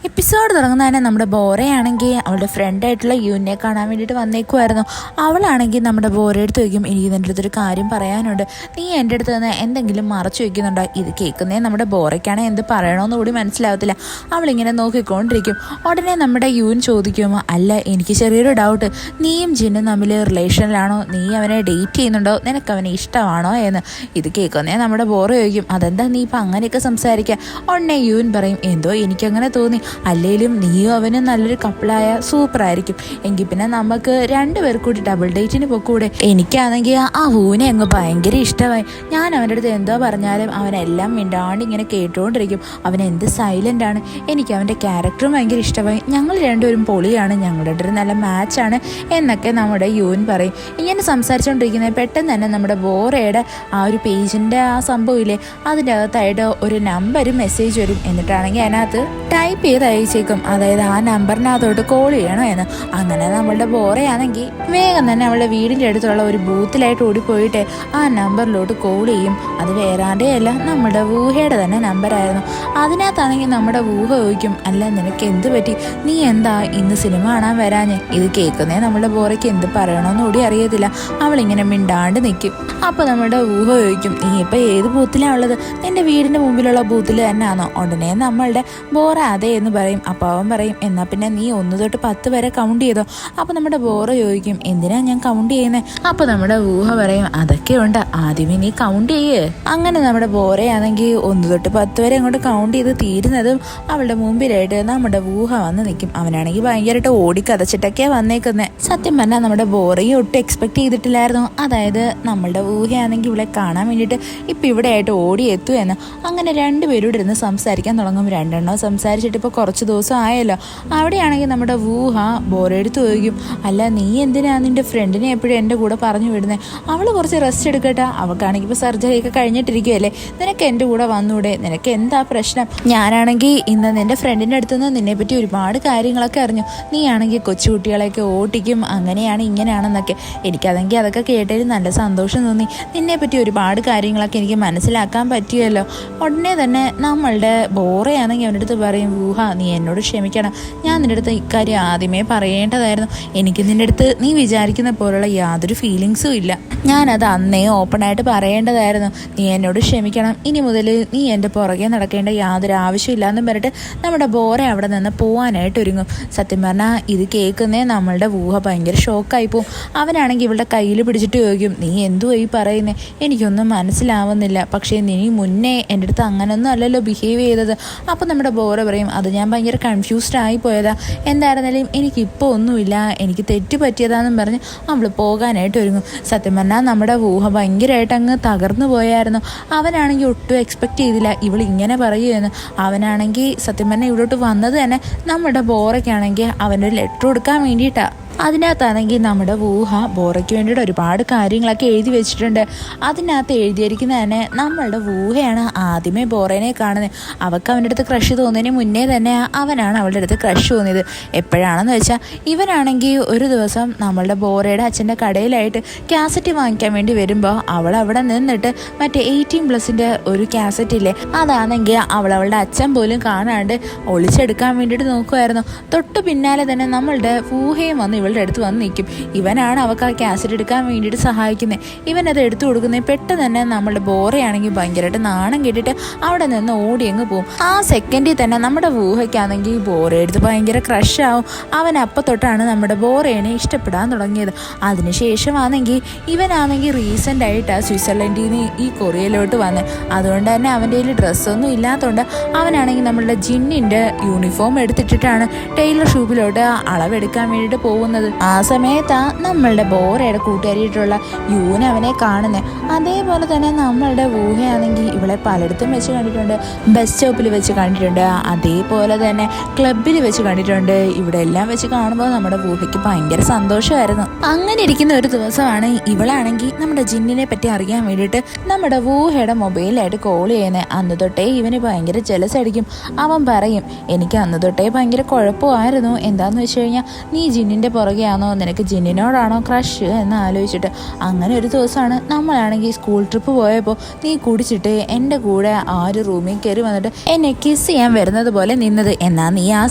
Episode തുടങ്ങുന്ന തന്നെ നമ്മുടെ ബോറയാണെങ്കിൽ അവളുടെ ഫ്രണ്ടായിട്ടുള്ള യുവിനെ കാണാൻ വേണ്ടിയിട്ട് വന്നേക്കുമായിരുന്നു. അവളാണെങ്കിൽ നമ്മുടെ ബോറയെടുത്ത് വയ്ക്കും, എനിക്ക് നിൻ്റെ അടുത്തൊരു കാര്യം പറയാനുണ്ട്, നീ എൻ്റെ അടുത്ത് നിന്ന് എന്തെങ്കിലും മറച്ചു വയ്ക്കുന്നുണ്ടോ? ഇത് കേൾക്കുന്നേ നമ്മുടെ ബോറയ്ക്കാണെങ്കിൽ എന്ത് പറയണമെന്ന് കൂടി മനസ്സിലാവത്തില്ല. അവളിങ്ങനെ നോക്കിക്കൊണ്ടിരിക്കും. ഉടനെ നമ്മുടെ യുവിൻ ചോദിക്കുമോ, അല്ല എനിക്ക് ചെറിയൊരു ഡൗട്ട്, നീയും ജിന്നും തമ്മിൽ റിലേഷനിലാണോ? നീ അവനെ ഡേറ്റ് ചെയ്യുന്നുണ്ടോ? നിനക്ക് അവനെ ഇഷ്ടമാണോ എന്ന്. ഇത് കേൾക്കുന്നേ നമ്മുടെ ബോറ ചോദിക്കും, അതെന്താ നീ ഇപ്പം അങ്ങനെയൊക്കെ സംസാരിക്കുക? ഉടനെ യുവിൻ പറയും, എന്തോ എനിക്കങ്ങനെ തോന്നി, അല്ലെങ്കിലും നീയും അവനും നല്ലൊരു കപ്പിളായ സൂപ്പറായിരിക്കും, എങ്കിൽ പിന്നെ നമുക്ക് രണ്ടുപേർ കൂടി ഡബിൾ ഡേറ്റിന് പോക്കൂടെ? എനിക്കാണെങ്കിൽ ആ ഹൂനെ അങ്ങ് ഭയങ്കര ഇഷ്ടമായി. ഞാൻ അവൻ്റെ അടുത്ത് എന്തോ പറഞ്ഞാലും അവനെല്ലാം മിണ്ടാണ്ട് ഇങ്ങനെ കേട്ടുകൊണ്ടിരിക്കും. അവൻ എന്ത് സൈലൻ്റ് ആണ്. എനിക്ക് അവൻ്റെ ക്യാരക്ടറും ഭയങ്കര ഇഷ്ടമായി. ഞങ്ങൾ രണ്ടുപേരും പൊളിയാണ്, ഞങ്ങളുടെ ഒരു നല്ല മാച്ചാണ് എന്നൊക്കെ നമ്മുടെ യുവൻ പറയും. ഇങ്ങനെ സംസാരിച്ചുകൊണ്ടിരിക്കുന്നത് പെട്ടെന്ന് തന്നെ നമ്മുടെ ബോറയുടെ ആ ഒരു പേജിൻ്റെ ആ സംഭവമില്ലേ, അതിൻ്റെ അകത്തായിട്ട് ഒരു നമ്പരും മെസ്സേജ് വരും. എന്നിട്ടാണെങ്കിൽ അതിനകത്ത് ടൈപ്പ് ചെയ്ത് അയച്ചേക്കും, അതായത് ആ നമ്പറിനകത്തോട്ട് കോൾ ചെയ്യണോ എന്ന്. അങ്ങനെ നമ്മളുടെ ബോറയാണെങ്കിൽ വേഗം തന്നെ അവളുടെ വീടിൻ്റെ അടുത്തുള്ള ഒരു ബൂത്തിലായിട്ട് ഓടിപ്പോയിട്ട് ആ നമ്പറിലോട്ട് കോൾ ചെയ്യും. അത് വേറാണ്ടേ അല്ല, നമ്മുടെ ഊഹയുടെ തന്നെ നമ്പറായിരുന്നു. അതിനകത്താണെങ്കിൽ നമ്മുടെ ഊഹ ചോദിക്കും, അല്ല നിനക്ക് എന്ത് പറ്റി, നീ എന്താ ഇന്ന് സിനിമ കാണാൻ വരാഞ്ഞ്? ഇത് കേൾക്കുന്നേ നമ്മുടെ ബോറയ്ക്ക് എന്ത് പറയണമെന്ന് കൂടി അറിയത്തില്ല. അവളിങ്ങനെ മിണ്ടാണ്ട് നിൽക്കും. അപ്പോൾ നമ്മുടെ ഊഹ ചോദിക്കും, നീ ഇപ്പം ഏത് ബൂത്തിലാണ് ഉള്ളത്? നിൻ്റെ വീടിൻ്റെ മുമ്പിലുള്ള ബൂത്തിൽ തന്നെയാണോ? ഉടനെ നമ്മളുടെ ബോറ അതെ എന്ന് പറയും. അപ്പോൾ അവൻ പറയും, എന്നാൽ പിന്നെ നീ 1 തൊട്ട് 10 വരെ കൗണ്ട് ചെയ്തോ. അപ്പോൾ നമ്മുടെ ബോറ ചോദിക്കും, എന്തിനാ ഞാൻ കൗണ്ട് ചെയ്യുന്നത്? അപ്പോൾ നമ്മുടെ ഊഹ പറയും, അതൊക്കെ ഉണ്ട്, ആദ്യമേ നീ കൗണ്ട് ചെയ്യേ. അങ്ങനെ നമ്മുടെ ബോറയാണെങ്കിൽ 1 തൊട്ട് 10 വരെ അങ്ങോട്ട് കൗണ്ട് ചെയ്ത് തീരുന്നതും അവളുടെ മുമ്പിലായിട്ട് നമ്മുടെ ഊഹ വന്ന് നിൽക്കും. അവനാണെങ്കിൽ ഭയങ്കരമായിട്ട് ഓടിക്കതച്ചിട്ടൊക്കെയാണ് വന്നേക്കുന്നത്. സത്യം പറഞ്ഞാൽ നമ്മുടെ ബോറയും ഒട്ടും എക്സ്പെക്ട് ചെയ്തിട്ടില്ലായിരുന്നു. അതായത് നമ്മളുടെ ഊഹയാണെങ്കിൽ ഇവളെ കാണാൻ വേണ്ടിയിട്ട് ഇപ്പം ഇവിടെ ആയിട്ട് ഓടി എത്തുമെന്ന്. അങ്ങനെ രണ്ടുപേരോട് ഇരുന്ന് സംസാരിക്കാൻ തുടങ്ങും. രണ്ടെണ്ണം സംസാരിച്ചിട്ട് ഇപ്പോൾ കുറച്ച് ദിവസം ആയല്ലോ. അവിടെയാണെങ്കിൽ നമ്മുടെ ഊഹ ബോറയെടുത്ത് ചോദിക്കും, അല്ല നീ എന്തിനാ നിൻ്റെ ഫ്രണ്ടിനെ എപ്പോഴും എൻ്റെ കൂടെ പറഞ്ഞു വിടുന്നത്? അവൾ കുറച്ച് റെസ്റ്റ് എടുക്കട്ടെ, അവൾക്കാണെങ്കിൽ ഇപ്പോൾ സർജറി ഒക്കെ കഴിഞ്ഞിട്ടിരിക്കുകയല്ലേ, നിനക്ക് എൻ്റെ കൂടെ വന്നൂടെ? നിനക്ക് എന്താ പ്രശ്നം? ഞാനാണെങ്കിൽ ഇന്ന് നിൻ്റെ ഫ്രണ്ടിൻ്റെ അടുത്തുനിന്ന് നിന്നെപ്പറ്റി ഒരുപാട് കാര്യങ്ങളൊക്കെ അറിഞ്ഞു. നീ ആണെങ്കിൽ കൊച്ചുകുട്ടികളെയൊക്കെ ഓട്ടിക്കും, അങ്ങനെയാണ് ഇങ്ങനെയാണെന്നൊക്കെ. എനിക്കതെങ്കിൽ അതൊക്കെ കേട്ടതിൽ നല്ല സന്തോഷം തോന്നി. നിന്നെപ്പറ്റി ഒരുപാട് കാര്യങ്ങളൊക്കെ എനിക്ക് മനസ്സിലാക്കാൻ പറ്റിയല്ലോ. ഉടനെ തന്നെ നമ്മളുടെ ബോറയാണെങ്കിൽ അവൻ്റെ അടുത്ത് പറയും, ഊഹ നീ എന്നോട് ക്ഷമിക്കണം, ഞാൻ നിൻ്റെ അടുത്ത് ഇക്കാര്യം ആദ്യമേ പറയേണ്ടതായിരുന്നു. എനിക്ക് നിൻ്റെ അടുത്ത് നീ വിചാരിക്കുന്ന പോലുള്ള യാതൊരു ഫീലിങ്സും ഇല്ല. ഞാനത് അന്നേ ഓപ്പണായിട്ട് പറയേണ്ടതായിരുന്നു. നീ എന്നോട് ക്ഷമിക്കണം. ഇനി മുതൽ നീ എൻ്റെ പുറകെ നടക്കേണ്ട യാതൊരു ആവശ്യമില്ലാന്നും പറഞ്ഞിട്ട് നമ്മുടെ ബോറ അവിടെ നിന്ന് പോകാനായിട്ട് ഒരുങ്ങും. സത്യം പറഞ്ഞാൽ ഇത് കേൾക്കുന്നേ നമ്മളുടെ ഊഹ ഭയങ്കര ഷോക്കായി പോവും. അവനാണെങ്കിൽ ഇവളുടെ കയ്യിൽ പിടിച്ചിട്ട് ചോദിക്കും, നീ എന്തുവാ ഈ പറയുന്നത്? എനിക്കൊന്നും മനസ്സിലാവുന്നില്ല. പക്ഷേ നീ മുന്നേ എൻ്റെ അടുത്ത് അങ്ങനൊന്നും അല്ലല്ലോ ബിഹേവ് ചെയ്തത്. അപ്പോൾ നമ്മുടെ ബോറ പറയും, അത് ഞാൻ ഭയങ്കര കൺഫ്യൂസ്ഡ് ആയി പോയതാ, എന്തായിരുന്നാലും എനിക്കിപ്പോൾ ഒന്നുമില്ല, എനിക്ക് തെറ്റ് പറ്റിയതാണെന്നും പറഞ്ഞ് അവൾ പോകാനായിട്ട് ഒരുങ്ങും. സത്യം പറഞ്ഞാൽ നമ്മുടെ ഊഹ ഭയങ്കരമായിട്ട് അങ്ങ് തകർന്നു പോയായിരുന്നു. അവനാണെങ്കിൽ ഒട്ടും എക്സ്പെക്റ്റ് ചെയ്തില്ല ഇവൾ ഇങ്ങനെ പറയുമെന്ന്. അവനാണെങ്കിൽ സത്യം പറഞ്ഞാൽ ഇവിടോട്ട് വന്നത് തന്നെ നമ്മുടെ ബോറയ്ക്കാണെങ്കിൽ അവനൊരു ലെറ്റർ കൊടുക്കാൻ വേണ്ടിയിട്ടാണ്. അതിനകത്താണെങ്കിൽ നമ്മുടെ ഊഹ ബോറയ്ക്ക് വേണ്ടിയിട്ട് ഒരുപാട് കാര്യങ്ങളൊക്കെ എഴുതി വെച്ചിട്ടുണ്ട്. അതിനകത്ത് എഴുതിയിരിക്കുന്ന തന്നെ നമ്മളുടെ ഊഹയാണ് ആദ്യമേ ബോറേനെ കാണുന്നത്. അവൾക്ക് അവൻ്റെ അടുത്ത് ക്രഷ് തോന്നുന്നതിന് മുന്നേ തന്നെ അവനാണ് അവളുടെ അടുത്ത് ക്രഷ് തോന്നിയത്. എപ്പോഴാണെന്ന് വെച്ചാൽ ഇവനാണെങ്കിൽ ഒരു ദിവസം നമ്മളുടെ ബോറയുടെ അച്ഛൻ്റെ കടയിലായിട്ട് കാസറ്റ് വാങ്ങിക്കാൻ വേണ്ടി വരുമ്പോൾ അവൾ അവിടെ നിന്നിട്ട് മറ്റേ 18+ ഒരു കാസറ്റ് ഇല്ലേ, അതാണെങ്കിൽ അവളുടെ അച്ഛൻ പോലും കാണാണ്ട് ഒളിച്ചെടുക്കാൻ വേണ്ടിയിട്ട് നോക്കുമായിരുന്നു. തൊട്ട് പിന്നാലെ തന്നെ നമ്മളുടെ ഊഹയും വന്ന് ഇവളുടെ അടുത്ത് വന്ന് നിൽക്കും. ഇവനാണ് അവൾക്ക് ആ കാസറ്റ് എടുക്കാൻ വേണ്ടിയിട്ട് സഹായിക്കുന്നത്. ഇവനത് എടുത്തു കൊടുക്കുന്നത്. പെട്ടെന്ന് തന്നെ നമ്മളുടെ ബോറയാണെങ്കിൽ ഭയങ്കരമായിട്ട് നാണം കേട്ടിട്ട് അവിടെ നിന്ന് ഓടി അങ്ങ് പോകും. ആ സെക്കൻഡിൽ തന്നെ നമ്മുടെ ഊഹയ്ക്കാണെങ്കിൽ ബോറയെടുത്ത് ഭയങ്കര ക്രഷാവും. അവൻ അപ്പം തൊട്ടാണ് നമ്മുടെ ബോറേനെ ഇഷ്ടപ്പെടാൻ തുടങ്ങിയത്. അതിനുശേഷമാണെങ്കിൽ ഇവനാണെങ്കിൽ റീസെൻ്റ് ആയിട്ടാണ് സ്വിറ്റ്സർലൻഡിൽ നിന്ന് ഈ കൊറിയയിലോട്ട് വന്നത്. അതുകൊണ്ട് തന്നെ അവൻ്റെ കയ്യിൽ ഡ്രസ്സൊന്നും ഇല്ലാത്തതുകൊണ്ട് അവനാണെങ്കിൽ നമ്മളുടെ ജിന്നിൻ്റെ യൂണിഫോം എടുത്തിട്ടിട്ടാണ് ടൈലർ ഷോപ്പിലോട്ട് അളവെടുക്കാൻ വേണ്ടിയിട്ട് പോകുന്നത്. ആ സമയത്താണ് നമ്മളുടെ ബോറയുടെ കൂട്ടുകാരിയിട്ടുള്ള യൂന അവനെ കാണുന്നത്. അതേപോലെ തന്നെ നമ്മളുടെ ഊഹയാണെങ്കിൽ ഇവളെ പലയിടത്തും വെച്ച് കണ്ടിട്ടുണ്ട്. ബസ് സ്റ്റോപ്പിൽ വെച്ച് കണ്ടിട്ടുണ്ട്, അതേപോലെ തന്നെ ക്ലബിൽ വെച്ച് കണ്ടിട്ടുണ്ട്. ഇവിടെ എല്ലാം വെച്ച് കാണുമ്പോൾ നമ്മുടെ ഊഹയ്ക്ക് ഭയങ്കര സന്തോഷമായിരുന്നു. അങ്ങനെ ഇരിക്കുന്ന ഒരു ദിവസമാണ് ഇവളാണെങ്കിൽ നമ്മുടെ ജിന്നിനെ പറ്റി അറിയാൻ വേണ്ടിയിട്ട് നമ്മുടെ വൂഹയുടെ മൊബൈലായിട്ട് കോൾ ചെയ്യുന്നത്. അന്ന് തൊട്ടേ ഇവന് ഭയങ്കര ജലസ് അടിക്കും. അവൻ പറയും, എനിക്ക് അന്ന് തൊട്ടേ ഭയങ്കര കുഴപ്പമായിരുന്നു. എന്താന്ന് വെച്ച് കഴിഞ്ഞാൽ നീ ജിന്നിൻ്റെ പുറകെയാണോ, നിനക്ക് ജിന്നിനോടാണോ ക്രഷ് എന്ന് ആലോചിച്ചിട്ട്. അങ്ങനെ ഒരു ദിവസമാണ് നമ്മളാണെങ്കിൽ സ്കൂൾ ട്രിപ്പ് പോയപ്പോൾ നീ കുടിച്ചിട്ട് എൻ്റെ കൂടെ ആ ഒരു റൂമിൽ കയറി വന്നിട്ട് എന്നെ കിസ് ചെയ്യാൻ വരുന്നത് പോലെ നിന്നത്. എന്നാൽ നീ ആ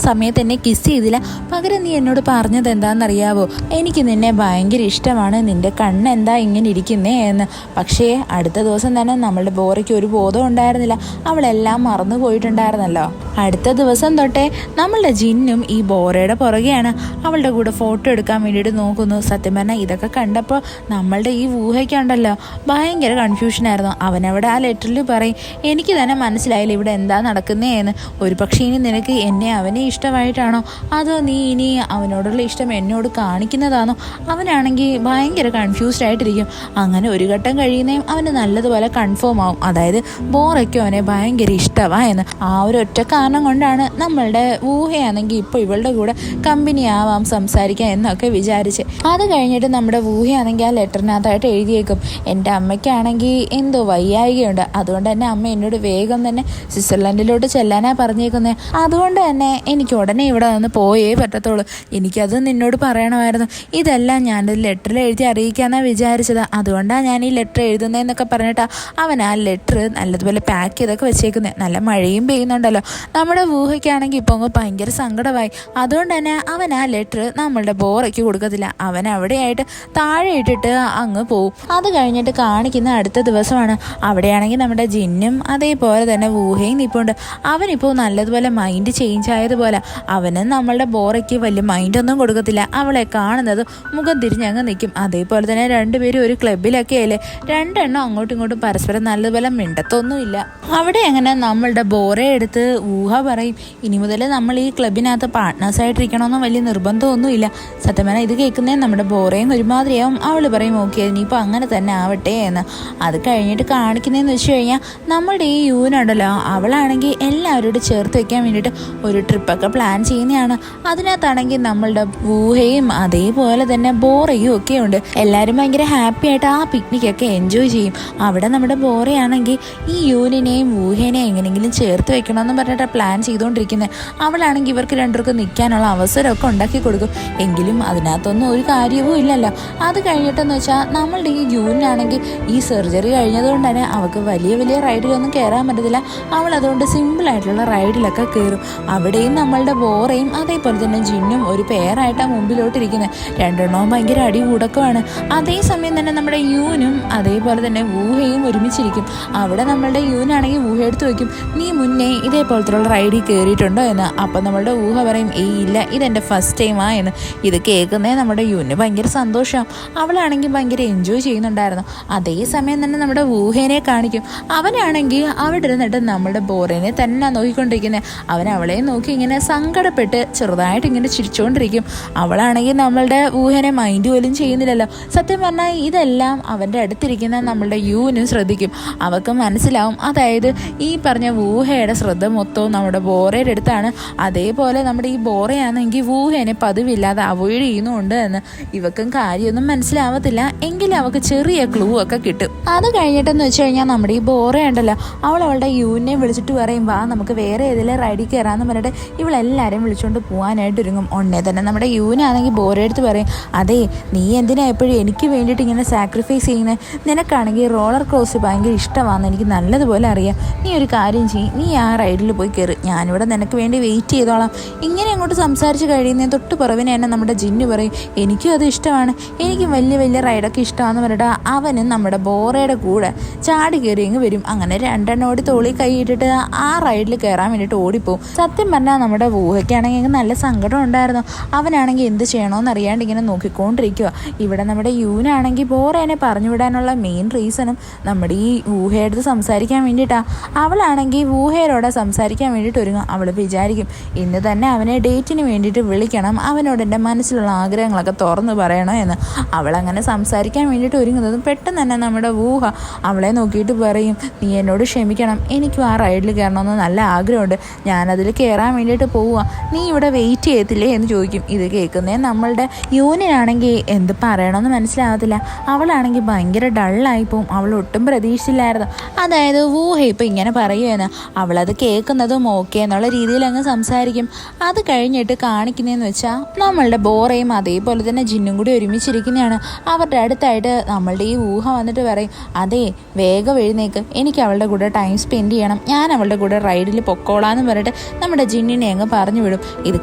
സമയത്ത് എന്നെ കിസ് ചെയ്തില്ല, പകരം നീ എന്നോട് പറഞ്ഞത് എന്താണെന്നറിയാവോ, എനിക്ക് നിന്നെ ഭയങ്കര ഇഷ്ടമാണ്, നിന്റെ കണ്ണ് എന്താ ഇങ്ങനെ ഇരിക്കുന്നേ എന്ന്. പക്ഷേ അടുത്ത ദിവസം തന്നെ നമ്മളുടെ ബോറയ്ക്ക് ഒരു ബോധം ഉണ്ടായിരുന്നില്ല, അവളെല്ലാം മറന്നു പോയിട്ടുണ്ടായിരുന്നല്ലോ. അടുത്ത ദിവസം തൊട്ടേ നമ്മളുടെ ജിന്നും ഈ ബോറയുടെ പുറകെയാണ്. അവളുടെ കൂടെ ഫോട്ടോ എടുക്കാൻ വേണ്ടിയിട്ട് നോക്കുന്നു. സത്യം പറഞ്ഞാൽ ഇതൊക്കെ കണ്ടപ്പോൾ നമ്മളുടെ ഈ ഊഹയ്ക്കുണ്ടല്ലോ ഭയങ്കര കൺഫ്യൂഷനായിരുന്നു. അവനവിടെ ആ ലെറ്ററിൽ പറയും, എനിക്ക് തന്നെ മനസ്സിലായില്ല ഇവിടെ എന്താ നടക്കുന്നേ എന്ന്. ഒരു പക്ഷേ ഇനി നിനക്ക് എന്നെ അവനെ ഇഷ്ടമായിട്ടാണോ, അതോ നീ ഇനി അവനോടുള്ള ഇഷ്ടം എന്നോട് കാണിക്കുന്നതാണോ? അവനാണെങ്കിൽ ഭയങ്കര കൺഫ്യൂസ്ഡ് ആയിട്ടിരിക്കും. അങ്ങനെ ഒരു ഘട്ടം കഴിയുന്നേയും അവന് നല്ലതുപോലെ കൺഫേം ആവും, അതായത് ബോറയ്ക്കും അവനെ ഭയങ്കര ഇഷ്ടമാണ് എന്ന്. ആ ഒരു ഒറ്റ കാരണം കൊണ്ടാണ് നമ്മളുടെ ഊഹയാണെങ്കിൽ ഇപ്പോൾ ഇവളുടെ കൂടെ കമ്പനി ആവാം, സംസാരിക്കാം എന്നൊക്കെ വിചാരിച്ച്. അത് കഴിഞ്ഞിട്ട് നമ്മുടെ ഊഹയാണെങ്കിൽ ആ ലെറ്ററിനകത്തായിട്ട് എഴുതിയേക്കും, എൻ്റെ അമ്മയ്ക്കാണെങ്കിൽ എന്തോ വയ്യായികയുണ്ട്, അതുകൊണ്ട് തന്നെ അമ്മ എന്നോട് വേഗം തന്നെ സ്വിറ്റ്സർലൻഡിലോട്ട് ചെല്ലാനാ പറഞ്ഞേക്കുന്നത്. അതുകൊണ്ട് തന്നെ എനിക്ക് ഉടനെ ഇവിടെ നിന്ന് പോയേ പറ്റത്തുള്ളൂ. എനിക്കത് നിന്നോട് പറയണമായിരുന്നു. ഇതെല്ലാം ഞാനൊരു ലെറ്ററിൽ എഴുതി അറിയിക്കാമെന്നാണ് വിചാരിച്ചത്, അതുകൊണ്ടാണ് ഞാൻ ഈ ലെറ്റർ എഴുതുന്നതെന്നൊക്കെ പറഞ്ഞിട്ടാണ് അവൻ ആ ലെറ്റർ നല്ലതുപോലെ പാക്ക് ചെയ്തൊക്കെ വെച്ചേക്കുന്നത്. നല്ല മഴയും പെയ്യുന്നുണ്ടല്ലോ. നമ്മുടെ ഊഹയ്ക്കാണെങ്കിൽ ഇപ്പോൾ അങ്ങ് ഭയങ്കര സങ്കടമായി. അതുകൊണ്ട് തന്നെ അവൻ ആ ലെറ്റർ നമ്മളുടെ ബോറയ്ക്ക് കൊടുക്കത്തില്ല, അവൻ അവിടെയായിട്ട് താഴെ ഇട്ടിട്ട് അങ്ങ് പോവും. അത് കഴിഞ്ഞിട്ട് കാണിക്കുന്ന അടുത്ത ദിവസമാണ്. അവിടെയാണെങ്കിൽ നമ്മുടെ ജിന്നും അതേപോലെ തന്നെ ഊഹയും നിൽപ്പുണ്ട്. അവനിപ്പോൾ നല്ലതുപോലെ മൈൻഡ് ചേഞ്ച് ആയതുപോലെ അവനും നമ്മളുടെ ബോറയ്ക്ക് വലിയ മൈൻഡൊന്നും കൊടുക്കത്തില്ല. അവളെ കാണുന്നത് മുഖം തിരിഞ്ഞങ്ങ് നിൽക്കും. അതേപോലെ തന്നെ രണ്ടുപേരും ഒരു ക്ലബിലൊക്കെ അല്ലേ, രണ്ടെണ്ണം അങ്ങോട്ടും ഇങ്ങോട്ടും പരസ്പരം നല്ലതുപോലെ മിണ്ടത്തൊന്നുമില്ല. അവിടെ അങ്ങനെ നമ്മളുടെ ബോറെ എടുത്ത് ഊഹ പറയും, ഇനി മുതൽ നമ്മൾ ഈ ക്ലബിനകത്ത് പാർട്ട്നേഴ്സായിട്ടിരിക്കണമെന്നും വലിയ നിർബന്ധമൊന്നുമില്ല. സത്യം പറഞ്ഞാൽ ഇത് കേൾക്കുന്നേ നമ്മുടെ ബോറയും ഒരുമാതിരിയാവും. അവൾ പറയും, ഓക്കെ ഇനിയിപ്പോൾ അങ്ങനെ തന്നെ ആവട്ടെ എന്ന്. അത് കഴിഞ്ഞിട്ട് കാണിക്കുന്നതെന്ന് വെച്ച് കഴിഞ്ഞാൽ നമ്മളുടെ ഈ യൂനുണ്ടല്ലോ, അവളാണെങ്കിൽ എല്ലാവരോടും ചേർത്ത് വെക്കാൻ വേണ്ടിയിട്ട് ഒരു ട്രിപ്പൊക്കെ പ്ലാൻ ചെയ്യുന്നതാണ്. അതിനകത്താണെങ്കിൽ നമ്മളുടെ ഊഹയും അതേപോലെ തന്നെ ബോറയും ഒക്കെ ഉണ്ട്. എല്ലാവരും ഭയങ്കര ഹാപ്പി ആയിട്ട് ആ പിക്നിക്കൊക്കെ എൻജോയ് ചെയ്യും. അവിടെ നമ്മുടെ ബോറയാണെങ്കിൽ ഈ യൂനിനെയും ഊഹേനെയും എങ്ങനെയെങ്കിലും ചേർത്ത് വെക്കണമെന്ന് പറഞ്ഞിട്ട് പ്ലാൻ ചെയ്തുകൊണ്ടിരിക്കുന്നത്. അവളാണെങ്കിൽ ഇവർക്ക് രണ്ടുപേർക്കും നിൽക്കാനുള്ള അവസരമൊക്കെ ഉണ്ടാക്കി കൊടുക്കും. എങ്കിലും അതിനകത്തൊന്നും ഒരു കാര്യവും ഇല്ലല്ലോ. അത് കഴിഞ്ഞിട്ടെന്ന് വെച്ചാൽ നമ്മളുടെ ഈ യൂനിനാണെങ്കിൽ ഈ സർജറി കഴിഞ്ഞതുകൊണ്ട് തന്നെ അവൾക്ക് വലിയ വലിയ റൈഡിലൊന്നും കയറാൻ പറ്റത്തില്ല. അവൾ അതുകൊണ്ട് സിമ്പിളായിട്ടുള്ള റൈഡിലൊക്കെ കയറും. അവിടെയും നമ്മളുടെ ബോറയും അതേപോലെ തന്നെ ജിന്നും ഒരു പേരായിട്ടാണ് മുമ്പിലോട്ടിരിക്കുന്നത്. രണ്ടെണ്ണവും ഭയങ്കര അടി കൂടക്കമാണ്. അതേസമയം തന്നെ നമ്മുടെ യൂനും അതേപോലെ തന്നെ ഊഹയും ഒരുമിച്ചിരിക്കും. അവിടെ നമ്മളുടെ യൂനാണെങ്കിൽ ഊഹ എടുത്ത് വയ്ക്കും, നീ മുന്നേ ഇതേപോലത്തുള്ള റൈഡിൽ കയറിയിട്ടുണ്ടോ എന്ന്. അപ്പം നമ്മളുടെ ഊഹ പറയും, ഏയ് ഇല്ല, ഇതെൻ്റെ ഫസ്റ്റ് ടൈമാ എന്ന്. ഇത് കേൾക്കുന്നേ നമ്മുടെ യൂന് ഭയങ്കര സന്തോഷമാണ്. അവളാണെങ്കിൽ ഭയങ്കര എൻജോയ് ചെയ്യുന്നുണ്ടായിരുന്നു. അതേസമയം തന്നെ നമ്മുടെ ഊഹേനെ കാണിക്കും. അവനാണെങ്കിൽ അവിടെ ഇരുന്നിട്ട് നമ്മുടെ ബോറേനെ തന്നെ നോക്കിക്കൊണ്ടിരിക്കുന്നത്. അവൻ അവളെ നോക്കി ഇങ്ങനെ സങ്കടപ്പെട്ട് ചെറുതായിട്ട് ഇങ്ങനെ ചിരിച്ചുകൊണ്ടിരിക്കും. അവളാണെങ്കിൽ നമ്മളുടെ ഊഹനെ മൈൻഡ് പോലും ചെയ്യുന്നില്ലല്ലോ. സത്യം പറഞ്ഞാൽ ഇതെല്ലാം അവൻ്റെ അടുത്തിരിക്കുന്ന നമ്മളുടെ യൂനും ശ്രദ്ധിക്കും. അവൾക്ക് മനസ്സിലാവും, അതായത് ഈ പറഞ്ഞ ഊഹയുടെ ശ്രദ്ധ മൊത്തവും നമ്മുടെ ബോറയുടെ അടുത്താണ്. അതേപോലെ നമ്മുടെ ഈ ബോറയാണെങ്കിൽ ഊഹേനെ പതിവില്ലാതെ അവോയ്ഡ് ചെയ്യുന്നുണ്ട് എന്ന്. ഇവക്കും കാര്യമൊന്നും മനസ്സിലാവത്തില്ല, എങ്കിലും അവൾക്ക് ചെറിയ ക്ലൂ ഒക്കെ കിട്ടും. അത് കഴിഞ്ഞിട്ടെന്ന് വെച്ച് കഴിഞ്ഞാൽ നമ്മുടെ ഈ ബോറയുണ്ടല്ലോ, അവളുടെ യൂനെ വിളിച്ചിട്ട് പറയും, വാ നമുക്ക് വേറെ ഏതെങ്കിലും റൈഡിൽ കയറാമെന്ന് പറഞ്ഞിട്ട് ഇവളെല്ലാവരും വിളിച്ചുകൊണ്ട് പോകാനായിട്ട് ഒരുങ്ങും. ഉടനെ തന്നെ നമ്മുടെ യൂനാണെങ്കിൽ ബോറയെടുത്ത് പറയും, അതെ നീ എന്തിനാ എപ്പോഴും എനിക്ക് വേണ്ടിയിട്ട് ഇങ്ങനെ സാക്രിഫൈസ് ചെയ്യുന്നത്? നിനക്കാണെങ്കിൽ റോളർ കോസ്റ്റർ ഭയങ്കര ഇഷ്ടമാണെന്ന് എനിക്ക് നല്ലതുപോലെ അറിയാം. നീ ഒരു കാര്യം ചെയ്യും, നീ ആ റൈഡിൽ പോയി കയറി, ഞാനിവിടെ നിനക്ക് വേണ്ടി വെയിറ്റ് ചെയ്തോളാം. ഇങ്ങനെ അങ്ങോട്ട് സംസാരിച്ച് കഴിയുന്നതിന് തൊട്ട് പുറവിനെ തന്നെ നമ്മുടെ ജിന്നു പറയും, എനിക്കും അത് ഇഷ്ടമാണ്, എനിക്കും വലിയ വലിയ റൈഡൊക്കെ ഇഷ്ടമാണെന്ന് പറഞ്ഞിട്ട് അവനും നമ്മുടെ ബോറയുടെ കൂടെ ചാടി കയറി ഇങ്ങ് വരും. അങ്ങനെ രണ്ടെണ്ണോടി തോളി കൈയിട്ടിട്ട് ആ റൈഡിൽ കയറാൻ വേണ്ടിയിട്ട് ഓടിപ്പോവും. സത്യം പറഞ്ഞാൽ നമ്മുടെ ഊഹയ്ക്കാണെങ്കിൽ നല്ല സങ്കടം ഉണ്ടായിരുന്നു. അവനാണെങ്കിൽ എന്ത് ചെയ്യണമെന്ന് അറിയാണ്ട് ഇങ്ങനെ നോക്കിക്കൊണ്ടിരിക്കുക. ഇവിടെ നമ്മുടെ യൂനാണെങ്കിൽ ബോറേനെ പറഞ്ഞു വിടാനുള്ള മെയിൻ റീസണും നമ്മുടെ ഈ ഊഹയെടുത്ത് സംസാരിക്കാൻ വേണ്ടിയിട്ടാണ്. അവളാണെങ്കിൽ ഊഹയോടെ സംസാരിക്കാൻ വേണ്ടിയിട്ട് ഒരുങ്ങും. അവൾ വിചാരിക്കും, ഇന്ന് തന്നെ അവനെ ഡേറ്റിന് വേണ്ടിയിട്ട് വിളിക്കണം, അവനോട് എൻ്റെ മനസ്സിലുള്ള ആഗ്രഹങ്ങളൊക്കെ തുറന്ന് പറയണം എന്ന്. അവളങ്ങനെ സംസാരിക്കാൻ വേണ്ടിയിട്ട് ഒരുങ്ങുന്നതും പെട്ടെന്ന് തന്നെ നമ്മുടെ ഊഹ അവളെ നോക്കിയിട്ട് പറയും, നീ എന്നോട് ക്ഷമിക്കണം, എനിക്കും ആ റൈഡിൽ കയറണമെന്ന് നല്ല ആഗ്രഹമുണ്ട്, ഞാനതിൽ കയറാൻ വേണ്ടിയിട്ട് പോവുക, നീ ഇവിടെ വെയിറ്റ് ചെയ്യത്തില്ലേ എന്ന് ചോദിക്കും. ഇത് കേൾക്കുന്നേ നമ്മളുടെ യൂനിനാണ് ജിന്നിക്കാണെങ്കിൽ എന്ത് പറയണമെന്ന് മനസ്സിലാവത്തില്ല. അവളാണെങ്കിൽ ഭയങ്കര ഡള്ളായിപ്പോവും. അവൾ ഒട്ടും പ്രതീക്ഷിച്ചില്ലായിരുന്നു. അതായത് ഊഹ ഇപ്പം ഇങ്ങനെ പറയുമെന്ന്. അവളത് കേൾക്കുന്നതും ഓക്കെ എന്നുള്ള രീതിയിൽ അങ്ങ് സംസാരിക്കും. അത് കഴിഞ്ഞിട്ട് കാണിക്കുന്നതെന്ന് വെച്ചാൽ നമ്മളുടെ ബോറയും അതേപോലെ തന്നെ ജിന്നും കൂടി ഒരുമിച്ചിരിക്കുന്നതാണ്. അവരുടെ അടുത്തായിട്ട് നമ്മളുടെ ഈ ഊഹ വന്നിട്ട് പറയും, അതെ വേഗം എഴുന്നേക്ക്, എനിക്ക് അവളുടെ കൂടെ ടൈം സ്പെൻഡ് ചെയ്യണം, ഞാൻ അവളുടെ കൂടെ റൈഡിൽ പൊക്കോളാന്ന് പറഞ്ഞിട്ട് നമ്മുടെ ജിന്നിനെ അങ്ങ് പറഞ്ഞു വിടും. ഇത്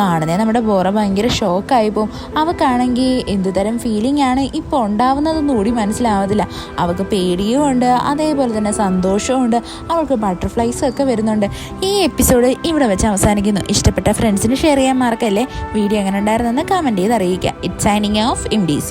കാണുന്നേ നമ്മുടെ ബോറ ഭയങ്കര ഷോക്കായി പോവും. അവൾക്കാണെങ്കിൽ എന്തുതരം ഫീലിംഗ് ആണ് ഇപ്പോൾ ഉണ്ടാവുന്നതെന്ന് കൂടി മനസ്സിലാവത്തില്ല. അവൾക്ക് പേടിയും ഉണ്ട്, അതേപോലെ തന്നെ സന്തോഷവും ഉണ്ട്, അവൾക്ക് ബട്ടർഫ്ലൈസ് ഒക്കെ വരുന്നുണ്ട്. ഈ എപ്പിസോഡ് ഇവിടെ വെച്ച് അവസാനിക്കുന്നു. ഇഷ്ടപ്പെട്ട ഫ്രണ്ട്സിന് ഷെയർ ചെയ്യാൻ മറക്കല്ലേ. വീഡിയോ എങ്ങനെ ഉണ്ടായിരുന്നെന്ന് കമൻറ്റ് ചെയ്ത് അറിയിക്കുക. It's signing off MDC.